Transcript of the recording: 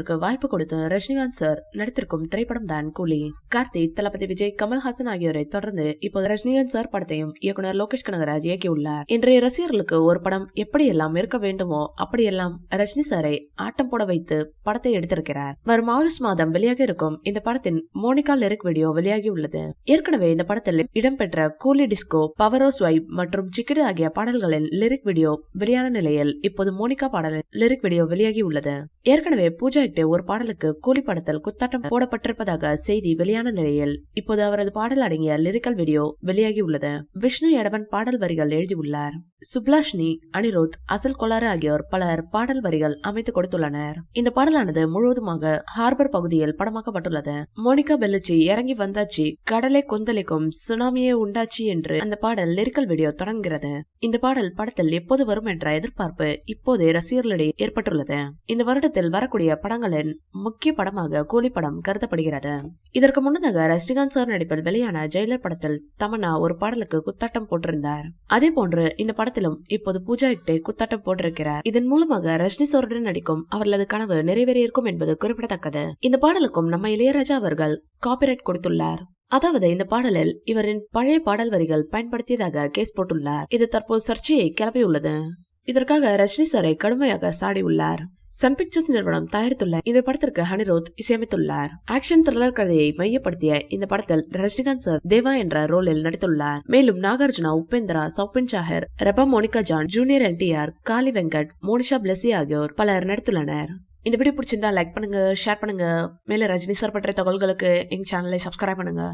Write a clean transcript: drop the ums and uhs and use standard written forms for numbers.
வாய்ப்பு கொடுத்து ரஜினிகாந்த் சார் நடித்திருக்கும் திரைப்படம் தான் கூலி. கார்த்திக், தளபதி விஜய், கமல்ஹாசன் ஆகியோரை தொடர்ந்து இப்போது ரஜினிகாந்த் சார் படத்தையும் இயக்குனர் லோகேஷ் கனகராஜ் இயக்கியுள்ளார். இன்றைய ரசிகர்களுக்கு ஒரு படம் எப்படியெல்லாம் இருக்க வேண்டுமோ அப்படியெல்லாம் ரஜினி சாரை ஆட்டம் போட வைத்து படத்தை எடுத்திருக்கிறார். வரும் ஆகஸ்ட் மாதம் வெளியாக இருக்கும் இந்த படத்தின் மோனிகா லிரிக் வீடியோ வெளியாகி உள்ளது. ஏற்கனவே இந்த படத்தில் இடம்பெற்ற கூலி டிஸ்கோ, பவரோஸ் வைப் மற்றும் சிக்கிடு ஆகிய பாடல்களின் லிரிக் வீடியோ வெளியான நிலையில் இப்போது மோனிகா பாடலின் லிரிக் வீடியோ வெளியாகி உள்ளது. ஏற்கனவே பூஜா ஹெக்டே ஒரு பாடலுக்கு கூலி படத்தில் குத்தாட்டம் போடப்பட்டிருப்பதாக செய்தி வெளியான நிலையில் இப்போது அவரது பாடல் அடங்கிய லிரிக்கல் வீடியோ வெளியாகி உள்ளது. விஷ்ணு எடவன் பாடல் வரிகள் எழுதியுள்ளார். சுப்லாஷ்னி, அனிருத், அசல் கொலாறு ஆகியோர் பலர் பாடல் வரிகள் அமைத்து கொடுத்துள்ளனர். இந்த பாடலானது முழுவதுமாக ஹார்பர் பகுதியில் படமாக்கப்பட்டுள்ளது. மோனிகா பெல்லுச்சி இறங்கி வந்தாச்சு, கடலை கொந்தளிக்கும், சுனாமியே உண்டாச்சு என்று அந்த பாடல் லிரிக்கல் வீடியோ தொடங்குகிறது. இந்த பாடல் படத்தில் எப்போது வரும் என்ற எதிர்பார்ப்பு இப்போது ரசிகர்களிடையே ஏற்பட்டுள்ளது. இந்த வருடத்தில் வரக்கூடிய படங்களின் முக்கிய படமாக கூலி படம் கருதப்படுகிறது. இதற்கு முன்னதாக ரஜினிகாந்த் சார் நடிப்பில் வெளியான ஜெயிலர் படத்தில் தமன்னா ஒரு பாடலுக்கு குத்தாட்டம் போட்டிருந்தார். அதே போன்று இந்த படத்திலும் இப்போது பூஜா ஹெக்டே குத்தாட்டம் போட்டிருக்கிறார். இதன் மூலமாக ரஜினி சாருடன் நடிக்கும் அவர்களது கனவு நிறைவேறியிருக்கும் என்பது குறிப்பிடத்தக்கது. இந்த பாடலுக்கும் நம்ம இளையராஜா அவர்கள் காப்பிரைட் கொடுத்துள்ளார். அதாவது இந்த பாடலில் இவரின் பழைய பாடல் வரிகள் பயன்படுத்தியதாக கேஸ் போட்டுள்ளார். இது தற்போது சர்ச்சையை கிளப்பியுள்ளது. இதற்காக ரஜினி சாரை கடுமையாக சாடியுள்ளார். சன் பிக்சர்ஸ் நிறுவனம் தயாரித்துள்ள இந்த படத்திற்கு அனிருத் இசையமைத்துள்ளார். ஆக்ஷன் த்ரில்லர் கதையை மையப்படுத்திய இந்த படத்தில் ரஜினிகாந்த் சார் தேவா என்ற ரோலில் நடித்துள்ளார். மேலும் நாகார்ஜுனா, உபேந்திரா, சௌபின் சாஹர், ரெபா மோனிகா ஜான், ஜூனியர் NTR, காளி வெங்கட், மோனிஷா பிளெஸி ஆகியோர் பலர் நடித்துள்ளனர். இந்த வீடியோ பிடிச்சிருந்தா லைக் பண்ணுங்க, ஷேர் பண்ணுங்க. மேலும் ரஜினி சார் பற்றிய தகவல்களுக்கு எங்க சேனலை சப்ஸ்கிரைப் பண்ணுங்க.